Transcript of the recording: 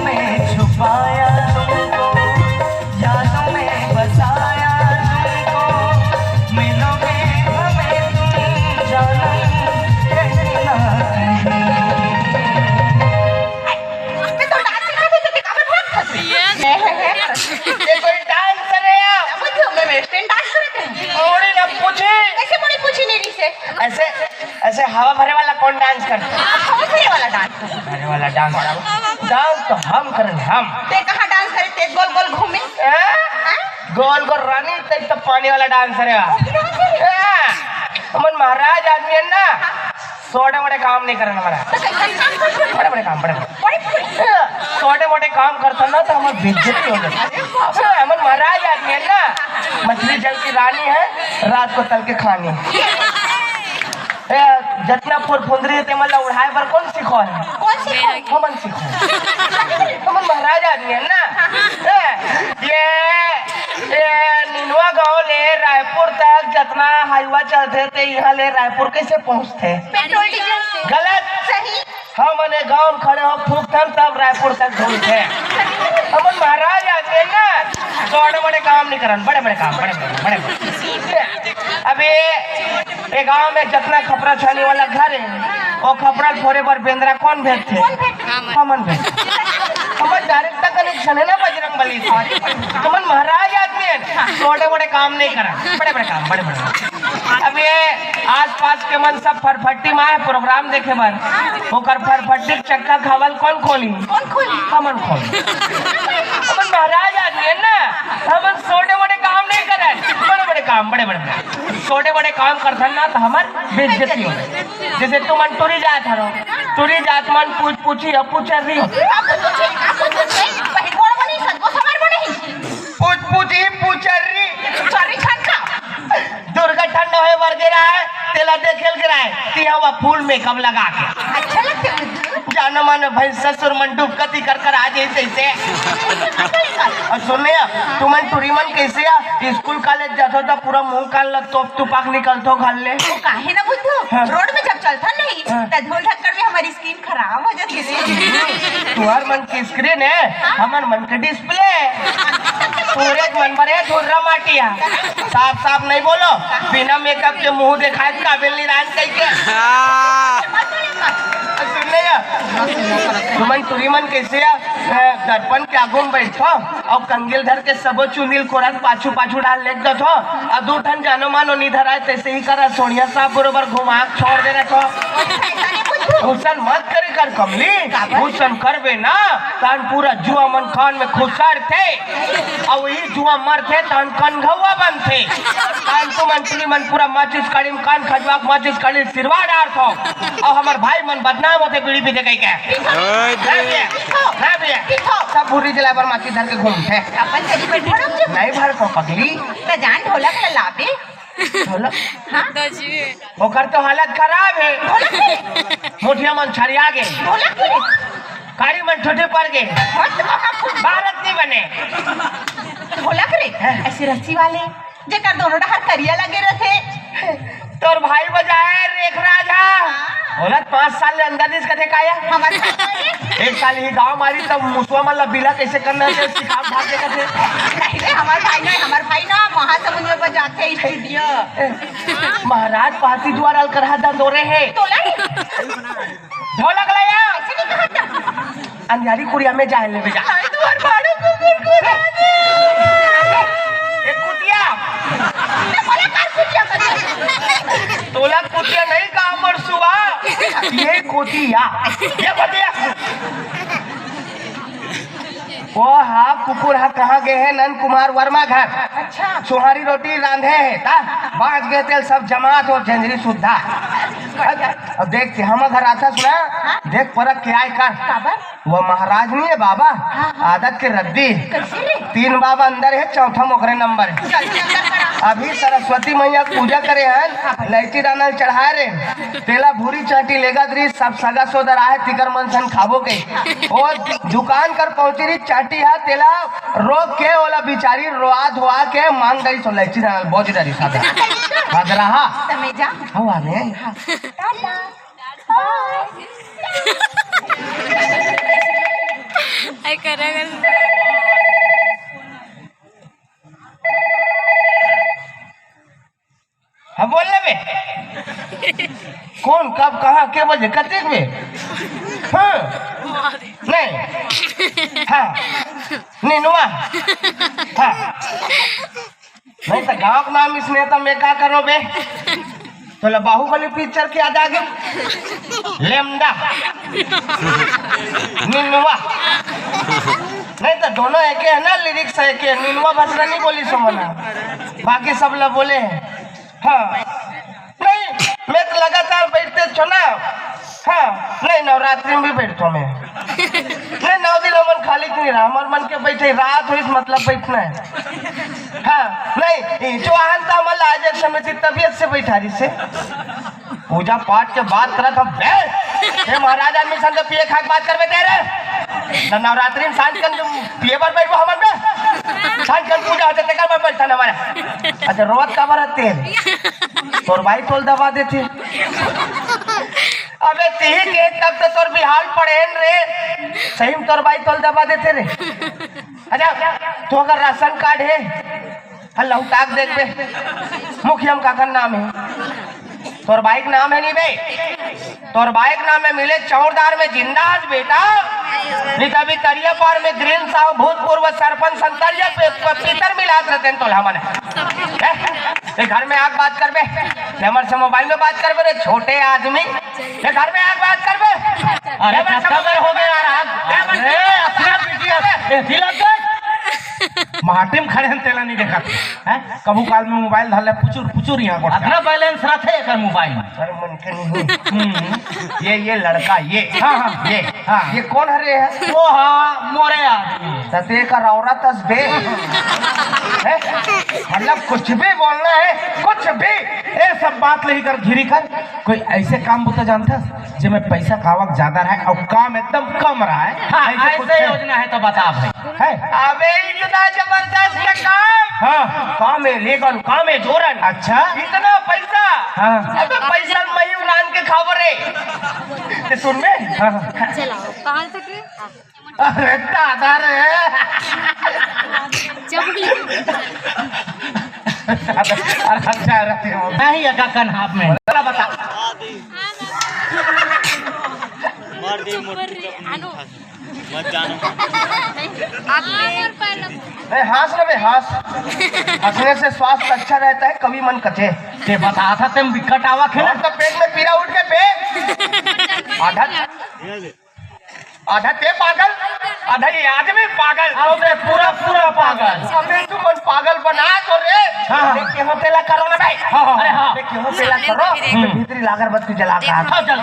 में छुपाया तुमको, यादों में बसाया तुमको, मिलोगे हमें तुम जाना कहीं ना कहीं। ये कोई डांस है ऐसे ऐसे हवा भरे वाला कौन डांस करता है? हवा भरे वाला डांस, भरे वाला डांस डांस तो हम करें हम। ते कहाँ डांस करे? ते गोल गोल घूमे गोल गोल रानी ते तो पानी वाला डांस है। हमन महाराज आदमी है ना, छोटे मोटे काम नहीं करना हमारा, बड़े बड़े काम, बड़े छोटे मोटे काम करता ना तो हमारी बेइज्जती हो जाती। हमन महाराज आदमी है ना, मछली जल की रानी है, रात को तल के खानी। जितना फुंदरी है तेमला उड़ाए पर कौन सिखो है? कौन सिखो? हमन सिखो। हमन महाराज आदमी है ना। ये निनवा गांव ले रायपुर तक जितना हाईवा चलते थे, यहाँ ले रायपुर कैसे पहुँचते? पेट्रोल डीजल से। गलत। सही। हम गांव में खड़े हो फूकथन तब रायपुर तक घूमते। हमन महाराज आदमी है ना, छोटे बड़े काम नहीं करन, बड़े बड़े काम, बड़े बड़े। अभी ये गांव में जितना खपरा छानी वाला घर है, वो खपरा फोड़े पर बेंद्रा कौन भेजते? हमन भेजते। हमन डायरेक्ट कनेक्शन है ना बजरंगबली से। हमन महाराज आदमी है, छोटे बड़े काम नहीं करन, बड़े बड़े काम, बड़े बड़े। अब ये आस पास के मन सब फरफट्टी माए प्रोग्राम देखे बर, ओकर फरफट्टी चक्का खावल कौन खोली? हमन खोली। हमन महाराज आदमी है ना, हमन छोटे बड़े काम नहीं करन, बड़े बड़े काम, बड़े बड़े। छोटे बड़े काम करथन ना तो हमार बेइज्जती हो। जैसे तुम टूरी जात हरो, टूरी जात मन पूछी अब पूछी दुर्गा ठंडा है वर्गे रहा है, तेला देखेल गिरा है, तिहा हुआ फूल मेकअप लगा के अच्छा लगता है। जानो मानो भाई ससुर मन डुबकती कर कर आ जैसे और सुनने तुमन टूरी मन कैसे स्कूल कॉलेज जातो तो पूरा मुंह कान लग तो तुपाक निकलतो घर ले काहे ना बुद्धू? रोड में जब चलता नहीं तो धूल धक्कड़ में हमारी स्किन खराब हो जाती है। तुम्हार मन की स्क्रीन है, हमार मन का डिस्प्ले। सूरज मन पर है धुर्रा माटिया, साफ साफ नहीं बोलो, बिना मेकअप के मुंह दिखाए काबिल नहीं रान कहीं सुनने तुमन तुरी मन कैसे दर्पण के आगू में बैठो और कंगेल धर के सबो चुनील कोरक पाछू पाछू डाल ले दो और दो ठन जानो मानो निधर आए तैसे ही करा सोनिया साहब बरोबर घुमा छोड़ दे रखो। घुसन मत करे कर कमली, घुसन करबे ना तान पूरा जुआ मन खान में खुसार थे और वही जुआ मर थे तान कन घवा बन थे तान तो मंत्री मन पूरा माचिस काड़ी में कान खजवाक माचिस काड़ी सिरवा डार थो और हमार भाई मन बदनाम होते बीड़ी पीते कहीं क्या सब पूरी जिला पर माचिस धर के घूमते अपन कभी बैठो नहीं भर को पगली तो जान ढोलक लाबे ढोलक। हाँ ओकर तो हालत खराब है, मुठिया मन छरिया गए, कारी मन छोटे पड़ गए, भारत नहीं बने। ढोलक रे ऐसे रस्सी वाले जेकर दोनों डहर करिया लगे रहे तोर भाई बजाए रेख राजा बोला 5 साल ले अंदर दिस कथे काया एक साल ही गांव मारी तब मुसवा मन लबीला कैसे करना है सिखा भाग दे कथे नहीं रे हमार भाई ना महासमुंद में बजाते हैं स्टूडियो महाराज पासी द्वार अल करहा दंदोरे है ढोलक लाया ऐसे नहीं कहता अंजारी कुड़िया में जाए ले बेजा द्वार भाड़ो कुकुर एक कुटिया बोला कार कुटिया तोला कुटिया नहीं का अमर सुबा ये कुटिया ये कुटिया वो हाँ कुकुर हाँ कहाँ गए हैं नंद कुमार वर्मा घर। अच्छा सुहारी रोटी रांधे है ता बाँच गए तेल सब जमात और झंझरी सुधा। अब देख हम घर आता सुना देख परख के आए कर वो महाराज नहीं है बाबा आदत के रद्दी 3 बाबा अंदर है, चौथा मोखरे नंबर है। अभी सरस्वती मैया पूजा करे हैं, लैची दाना चढ़ाए रे तेला भूरी चाटी लेगा दरी सब सगा सोदर आए तिकर मनसन खाबो के और दुकान कर पहुंची रही चाटी है तेला रोक के ओला बिचारी रोआ धोआ के मांग गई सो लैची दाना बहुत डरी सादा भाग रहा समय जा हवा में टाटा हाँ बोल ले बे। कौन कब कहाँ के बजे कतेक में? हाँ नहीं हाँ नीनुआ हाँ नहीं तो गाँव का नाम इसने तो मैं क्या करो बे? तो बाहुबली पिक्चर के आ जागे लेमडा नीनुआ नहीं तो दोनों एक है ना, लिरिक्स एक है। नीनुआ भसरा नहीं बोली समझना, बाकी सब लोग बोले हैं। हाँ नहीं मैं तो लगातार बैठते छो ना। हाँ नहीं नवरात्रि में भी बैठता मैं नहीं 9 दिन मन खाली नहीं रहा, हमारे मन के बैठे रात हुई मतलब बैठना है। हाँ नहीं जो आहन था हमारा आज एक समय से तबीयत से बैठा रही से पूजा पाठ के बात करा था बे महाराज आदमी संग पिए खा के बात करबे तेरे नवरात्रि में सांझ कर पिए पर बैठो हमर में सांझ कर पूजा होते तेकर पर बैठा ना हमारा। अच्छा रोज का बार तेल तोर भाई तोल दबा देते। अबे तीही के तब तो तोर बिहार पड़ेन रे, सही में तोर भाई तोल दबा देते रे। अच्छा तो अगर राशन कार्ड है हल्ला उताक देख बे मुखिया का नाम है तोर बाइक नाम है नहीं बे, तोर बाइक नाम है मिले चौरदार में जिंदाज बेटा नहीं तभी तरिया पार में ग्रीन साहब भूतपूर्व सरपंच संतरिया पीतर मिलात रहते तो हमने घर में आग बात कर बे हमारे से मोबाइल में बात कर बे छोटे आदमी घर में आग बात कर बे। अरे हो गया माटी में खड़े तेला नहीं देखा है कबू काल में मोबाइल धरले पुचुर यहाँ को अपना बैलेंस रखे एक मोबाइल में सर मन के नहीं ये लड़का ये हाँ ये कौन हरे है वो हाँ मोरे आदमी तते का रौरा तस्बे मतलब कुछ भी बोलना है कुछ भी ये सब बात नहीं कर घिरी कर कोई ऐसे काम बता जानता जिसमें पैसा कावक ज्यादा रहा है और काम एकदम कम रहा है। हाँ, ऐसे योजना है तो बता भाई है अबे इतना जबरदस्त काम हाँ काम है लेकिन काम है जोरन। अच्छा इतना पैसा हाँ अबे पैसा मही उड़ान के खबर है सुन में हाँ चलाओ कहाँ तक रे? अरे दादा रे अच्छा रहते हो नहीं अका कन हाथ में बता मार दे मत जानो हास रहे हास हंसने से स्वास्थ्य अच्छा रहता है कभी मन कथे ते बता था तुम विकट आवा खेला तो पेट में पीड़ा उठ के पे आधा ते पागल आधा ये आदमी पागल पूरा पागल हमें तुम पागल बना तो रे देखिए हो तेला करो ना भाई अरे हां देखिए हो तेला करो भीतरी लागर बत्ती जला के चल